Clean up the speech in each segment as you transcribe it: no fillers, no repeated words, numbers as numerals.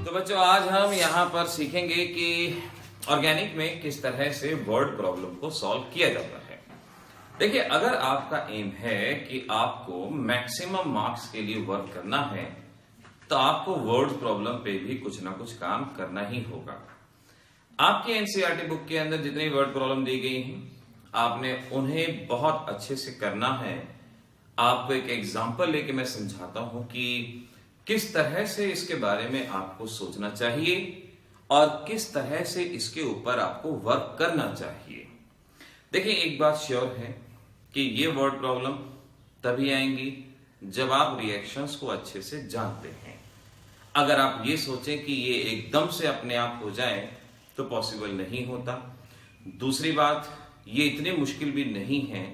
तो बच्चों आज हम यहाँ पर सीखेंगे कि ऑर्गेनिक में किस तरह से वर्ड प्रॉब्लम को सॉल्व किया जाता है। देखिए, अगर आपका एम है कि आपको मैक्सिमम मार्क्स के लिए वर्क करना है तो आपको वर्ड प्रॉब्लम पे भी कुछ ना कुछ काम करना ही होगा। आपके एनसीईआरटी बुक के अंदर जितनी वर्ड प्रॉब्लम दी गई हैं आपने उन्हें बहुत अच्छे से करना है। आपको एक एग्जांपल लेके मैं समझाता हूं कि किस तरह से इसके बारे में आपको सोचना चाहिए और किस तरह से इसके ऊपर आपको वर्क करना चाहिए। देखिए, एक बात श्योर है कि ये वर्ड प्रॉब्लम तभी आएंगी जब आप रिएक्शंस को अच्छे से जानते हैं। अगर आप ये सोचें कि ये एकदम से अपने आप हो जाए तो पॉसिबल नहीं होता। दूसरी बात, ये इतनी मुश्किल भी नहीं है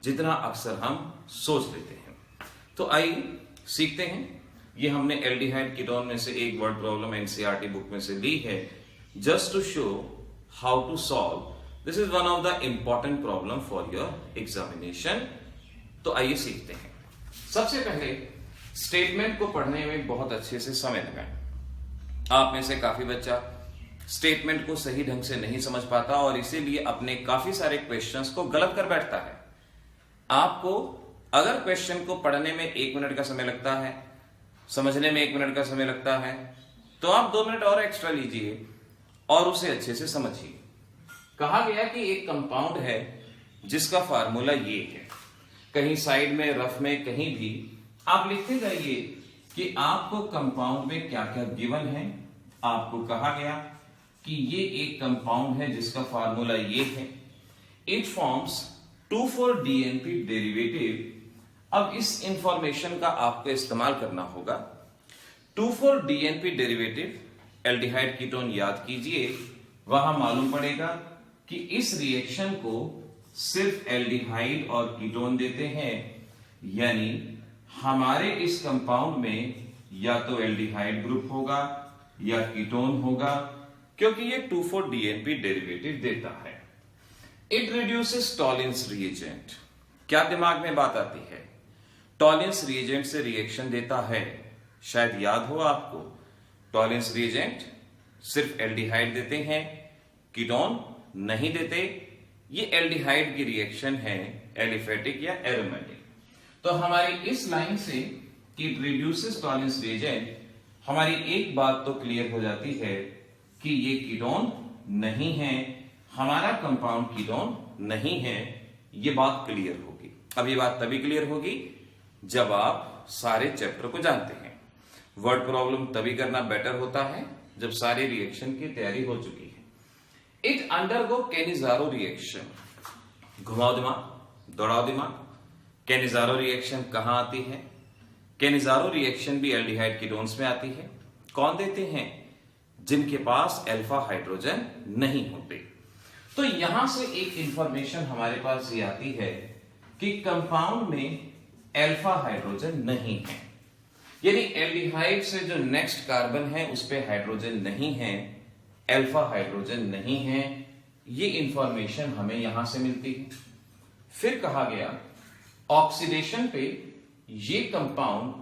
जितना अक्सर हम सोच लेते हैं। तो आइए सीखते हैं। ये हमने एल्डिहाइड कीटोन में से एक वर्ड प्रॉब्लम एनसीईआरटी बुक में से ली है just to show how to solve. This is one of the important problem for your examination. तो आइए सीखते हैं। सबसे पहले स्टेटमेंट को पढ़ने में बहुत अच्छे से समय लगाएं। आप में से काफी बच्चा स्टेटमेंट को सही ढंग से नहीं समझ पाता और इसीलिए अपने काफी सारे क्वेश्चंस को गलत कर बैठता है। आपको अगर क्वेश्चन को पढ़ने में 1 मिनट का समय लगता है, समझने में 1 मिनट का समय लगता है, तो आप 2 मिनट और एक्स्ट्रा लीजिए और उसे अच्छे से समझिए। कहा गया कि एक कंपाउंड है जिसका फार्मूला ये है। कहीं साइड में रफ में कहीं भी आप लिखते जाइए कि आपको कंपाउंड में क्या क्या गिवन है। आपको कहा गया कि ये एक कंपाउंड है जिसका फार्मूला ये है। It forms 2,4-DNP derivative. अब इस इंफॉर्मेशन का आपको इस्तेमाल करना होगा। 2,4-DNP डेरिवेटिव एल्डिहाइड कीटोन याद कीजिए, वहां मालूम पड़ेगा कि इस रिएक्शन को सिर्फ एल्डिहाइड और कीटोन देते हैं, यानी हमारे इस कंपाउंड में या तो एल्डिहाइड ग्रुप होगा या कीटोन होगा, क्योंकि ये 2,4-DNP डेरिवेटिव देता है। It reduces Tollens reagent. क्या दिमाग में बात आती है? टॉलिंस रिएजेंट से रिएक्शन देता है। शायद याद हो आपको, टॉलिंस रिएजेंट सिर्फ एल्डिहाइड देते हैं, कीटोन नहीं देते। ये एल्डिहाइड की रिएक्शन है, एलिफेटिक या एरोमेटिक। तो हमारी इस लाइन से कि इट रिड्यूसेस टॉलिंस रिएजेंट, हमारी एक बात तो क्लियर हो जाती है कि ये कीटोन नहीं है, हमारा कंपाउंड कीटोन नहीं है। ये बात क्लियर होगी। अब ये बात तभी क्लियर होगी जब आप सारे चैप्टर को जानते हैं। वर्ड प्रॉब्लम तभी करना बेटर होता है जब सारे रिएक्शन की तैयारी हो चुकी है। It undergo Cannizzaro reaction. घुमाओ दिमाग, दौड़ाओ दिमाग। कैनिजारो रिएक्शन कहां आती है? कैनिजारो रिएक्शन भी एल्डिहाइड कीटोन्स में आती है। कौन देते हैं? जिनके पास अल्फा हाइड्रोजन नहीं होते। तो यहां से एक इंफॉर्मेशन हमारे पास ये आती है कि कंपाउंड में अल्फा हाइड्रोजन नहीं है, यानी एल्डिहाइड से जो नेक्स्ट कार्बन है उस पे हाइड्रोजन नहीं है, अल्फा हाइड्रोजन नहीं है। ये इंफॉर्मेशन हमें यहां से मिलती है। फिर कहा गया ऑक्सीडेशन पे ये कंपाउंड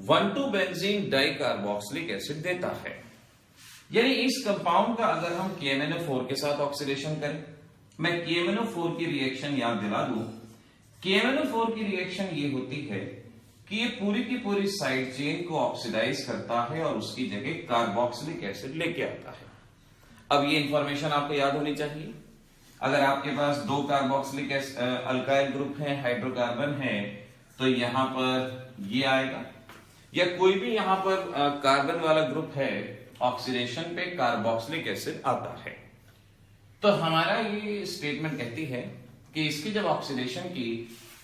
1,2-बेंजीन डाइकार्बोक्सिलिक एसिड देता है। यानी इस कंपाउंड का अगर हम KMnO4 के साथ ऑक्सीडेशन करें, मैं KMnO4 की रिएक्शन याद दिला दूं। KMnO4 की रिएक्शन ये होती है कि ये पूरी की पूरी साइड चेन को ऑक्सीडाइज करता है और उसकी जगह कार्बोक्सिलिक एसिड लेके आता है। अब ये इंफॉर्मेशन आपको याद होनी चाहिए। अगर आपके पास 2 कार्बोक्सिलिक अल्काइल ग्रुप है, हाइड्रोकार्बन है, तो यहां पर ये आएगा, या कोई भी यहां पर कार्बन वाला ग्रुप है, ऑक्सीडेशन पे कार्बोक्सिलिक एसिड आता है। तो हमारा ये स्टेटमेंट कहती है कि इसकी जब ऑक्सीडेशन की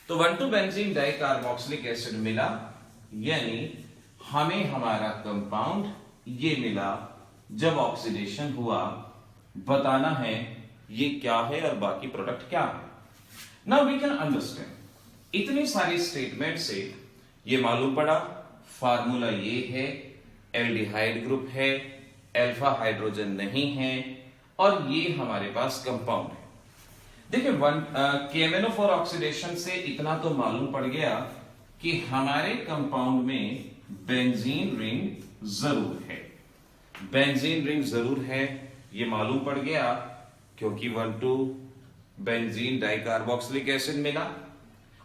तो 1,2-बेंजीन डाइकार्बोक्सिलिक एसिड मिला, यानी हमें हमारा कंपाउंड ये मिला। जब ऑक्सीडेशन हुआ बताना है ये क्या है और बाकी प्रोडक्ट क्या है। Now we can understand. इतनी सारी स्टेटमेंट से ये मालूम पड़ा फार्मूला ये है, एल्डिहाइड ग्रुप है, अल्फा हाइड्रोजन नहीं है और ये हमारे पास कंपाउंड है। देखिए, KMnO4 ऑक्सीडेशन से इतना तो मालूम पड़ गया कि हमारे कंपाउंड में बेंजीन रिंग जरूर है। बेंजीन रिंग जरूर है, ये मालूम पड़ गया, क्योंकि 1,2 बेंजीन डाइकार्बोक्सिलिक एसिड मिला।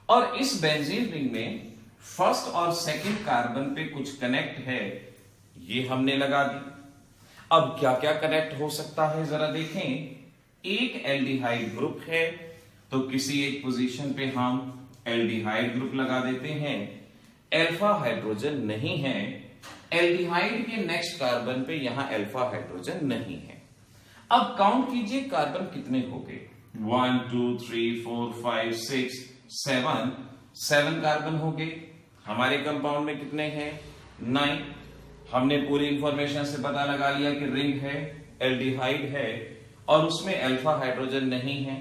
और इस बेंजीन रिंग में फर्स्ट और सेकंड कार्बन पे कुछ कनेक्ट है, ये हमने लगा दी। अब क्या क्या कनेक्ट हो सकता है जरा देखें। एक एल्डिहाइड ग्रुप है, तो किसी एक पोजीशन पे हम एल्डिहाइड ग्रुप लगा देते हैं। अल्फा हाइड्रोजन नहीं है, एल्डिहाइड के नेक्स्ट कार्बन पे यहां अल्फा हाइड्रोजन नहीं है। अब काउंट कीजिए कार्बन कितने हो गए। 1 2 3 4 5 6 7 कार्बन हो गए। हमारे कंपाउंड में कितने हैं? 9। हमने पूरी इंफॉर्मेशन से पता लगा लिया कि रिंग है, एल्डिहाइड है और उसमें अल्फा हाइड्रोजन नहीं है।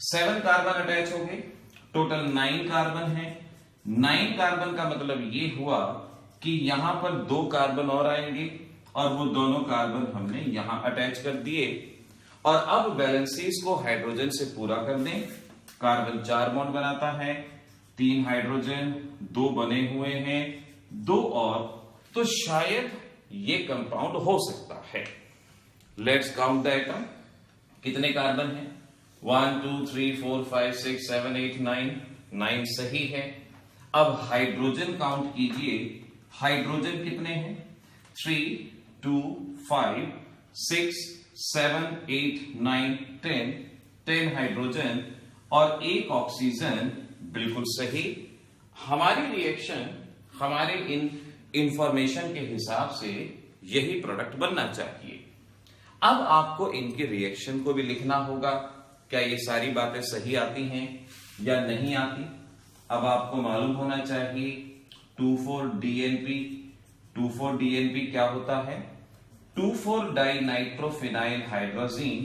7 कार्बन अटैच हो गए, टोटल 9 कार्बन है। 9 कार्बन का मतलब ये हुआ कि यहां पर 2 कार्बन और आएंगे और वो दोनों कार्बन हमने यहां अटैच कर दिए। और अब वैलेंसीज को हाइड्रोजन से पूरा कर दें। कार्बन 4 बॉन्ड बनाता है, 3 हाइड्रोजन, 2 बने हुए हैं, 2 और, तो शायद ये कंपाउंड हो सकता है। Let's count the atom. कितने कार्बन हैं? 1 2 3 4 5 6 7 8 9 सही है। अब हाइड्रोजन काउंट कीजिए, हाइड्रोजन कितने हैं? 3 2 5 6 7 8 9 10 हाइड्रोजन और 1 ऑक्सीजन। बिल्कुल सही। हमारी रिएक्शन हमारे इन इंफॉर्मेशन के हिसाब से यही प्रोडक्ट बनना चाहिए। अब आपको इनके रिएक्शन को भी लिखना होगा। क्या ये सारी बातें सही आती हैं या नहीं आती? अब आपको मालूम होना चाहिए 2,4-DNP। 2,4-DNP क्या होता है? 2,4-डाइनाइट्रोफिनाइल हाइड्रोजीन।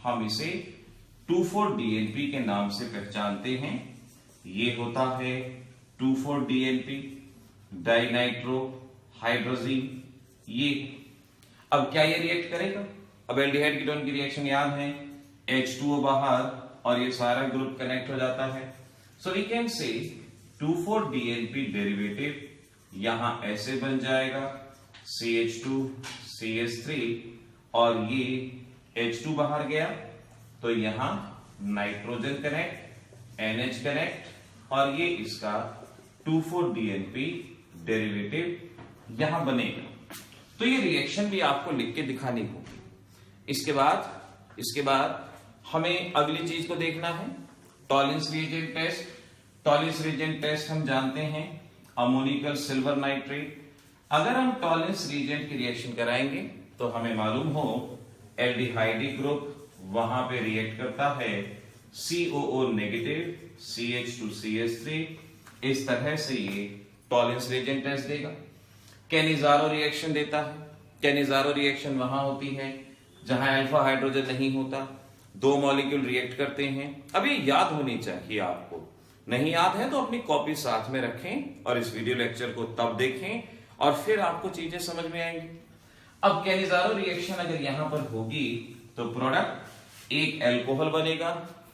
हम इसे 2,4-DNP के नाम से पहचानते हैं। ये होता है 2,4-DNP डाइनाइट्रो हाइड्रोजीन। ये अब क्या ये रिएक्ट करेगा? अब एल्डिहाइड कीटोन की रिएक्शन याद है, H2O बाहर और ये सारा ग्रुप कनेक्ट हो जाता है। So we can say 2,4-DNP derivative यहां ऐसे बन जाएगा, CH2 CH3 और ये H2 बाहर गया तो यहां नाइट्रोजन कनेक्ट, NH कनेक्ट और ये इसका 2,4-DNP डेरिवेटिव यहां बनेगा। तो ये रिएक्शन भी आपको लिख के दिखानी होगी। इसके बाद हमें अगली चीज को देखना है, टॉलिंस रिएजेंट टेस्ट। टॉलिंस रिएजेंट टेस्ट हम जानते हैं, अमोनिकल सिल्वर नाइट्रेट। अगर हम टॉलिंस रिएजेंट की रिएक्शन कराएंगे तो हमें मालूम हो एल्डिहाइड ग्रुप वहां पे रिएक्ट करता है, COO नेगेटिव CH2CH3। इस तरह से ये टॉलिंस रिएजेंट टेस्ट देगा। कैनिजारो रिएक्शन देता है। कैनिजारो रिएक्शन वहां होती है जहां अल्फा हाइड्रोजन नहीं होता, 2 मॉलिक्यूल रिएक्ट करते हैं। अभी याद होनी चाहिए आपको, नहीं याद है तो अपनी कॉपी साथ में रखें और इस वीडियो लेक्चर को तब देखें और फिर आपको चीजें समझ में आएंगी। अब कैनिजारो रिएक्शन अगर यहां पर होगी तो प्रोडक्ट एक अल्कोहल बनेगा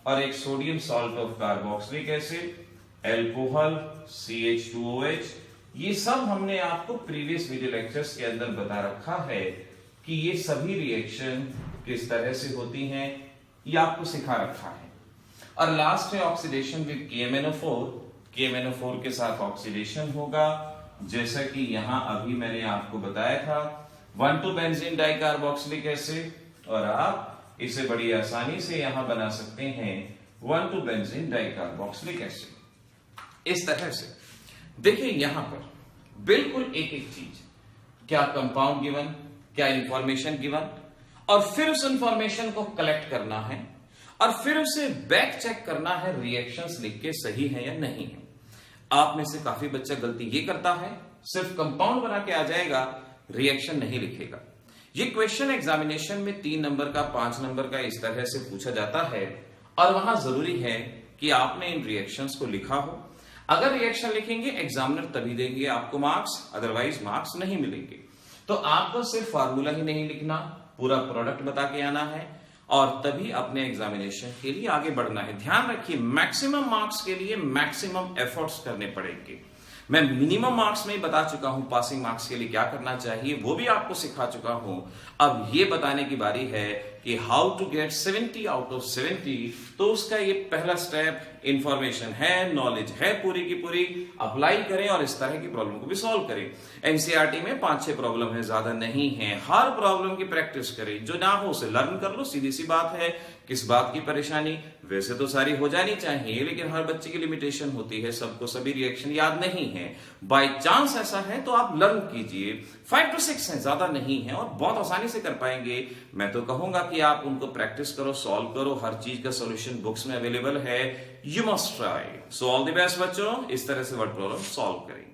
और एक sodium salt of carboxylic acid, alcohol CH2OH। ये सब हमने आपको प्रीवियस वीडियो लेक्चर्स के अंदर बता रखा है कि ये सभी रिएक्शन किस तरह से होती हैं, ये आपको सिखा रखा है। और लास्ट में ऑक्सीडेशन विद KMnO4। KMnO4 के साथ ऑक्सीडेशन होगा, जैसा कि यहां अभी मैंने आपको बताया था, 1,2 बेंजीन डाइकार्बोक्सिलिक एसिड और आप इसे बड़ी आसानी से यहां बना सकते हैं 1,2 बेंजीन डाइकार्बोक्सिलिक एसिड। इस तरह से देखिए यहां पर बिल्कुल एक एक चीज, क्या कंपाउंड गिवन, क्या इंफॉर्मेशन गिवन, और फिर उस इंफॉर्मेशन को कलेक्ट करना है और फिर उसे बैक चेक करना है रिएक्शंस लिख के सही है या नहीं है। आप में से काफी बच्चा गलती ये करता है, सिर्फ कंपाउंड बना के आ जाएगा, रिएक्शन नहीं लिखेगा। ये क्वेश्चन एग्जामिनेशन में 3 नंबर का 5 नंबर का इस तरह से पूछा जाता है और वहां जरूरी है कि आपने इन रिएक्शंस को लिखा हो। अगर रिएक्शन लिखेंगे एग्जामिनर तभी देंगे आपको मार्क्स, अदरवाइज मार्क्स नहीं मिलेंगे। तो आपको सिर्फ फार्मूला ही नहीं लिखना, पूरा प्रोडक्ट बता के आना है और तभी अपने एग्जामिनेशन के लिए आगे बढ़ना है। ध्यान रखिए मैक्सिमम मार्क्स के लिए मैक्सिमम एफर्ट्स करने पड़ेंगे। मैं मिनिमम मार्क्स में ही बता चुका हूं पासिंग मार्क्स के लिए क्या करना चाहिए, वो भी आपको सिखा चुका हूं। अब ये बताने की बारी है कि how to get 70 out of 70। तो उसका ये पहला स्टेप, इंफॉर्मेशन है, नॉलेज है पूरी की पूरी, अप्लाई करें और इस तरह की प्रॉब्लम को भी सॉल्व करें। एनसीईआरटी में 5-6 प्रॉब्लम है, ज्यादा नहीं है। हर प्रॉब्लम की प्रैक्टिस करें, जो ना हो उसे लर्न कर लो, सीधी सी बात है। किस बात की परेशानी, वैसे तो सारी हो जानी चाहिए, लेकिन हर बच्चे की लिमिटेशन होती है, सबको सभी रिएक्शन याद नहीं है। बाय चांस ऐसा है तो आप लर्न कीजिए। 5 to 6 है, ज्यादा नहीं है और बहुत आसानी से कर पाएंगे। मैं तो कहूंगा कि आप उनको प्रैक्टिस करो, सॉल्व करो, हर चीज का सॉल्यूशन बुक्स में अवेलेबल है। You must try. So all the best बच्चों, इस तरह से वर्ड प्रॉब्लम सॉल्व करें।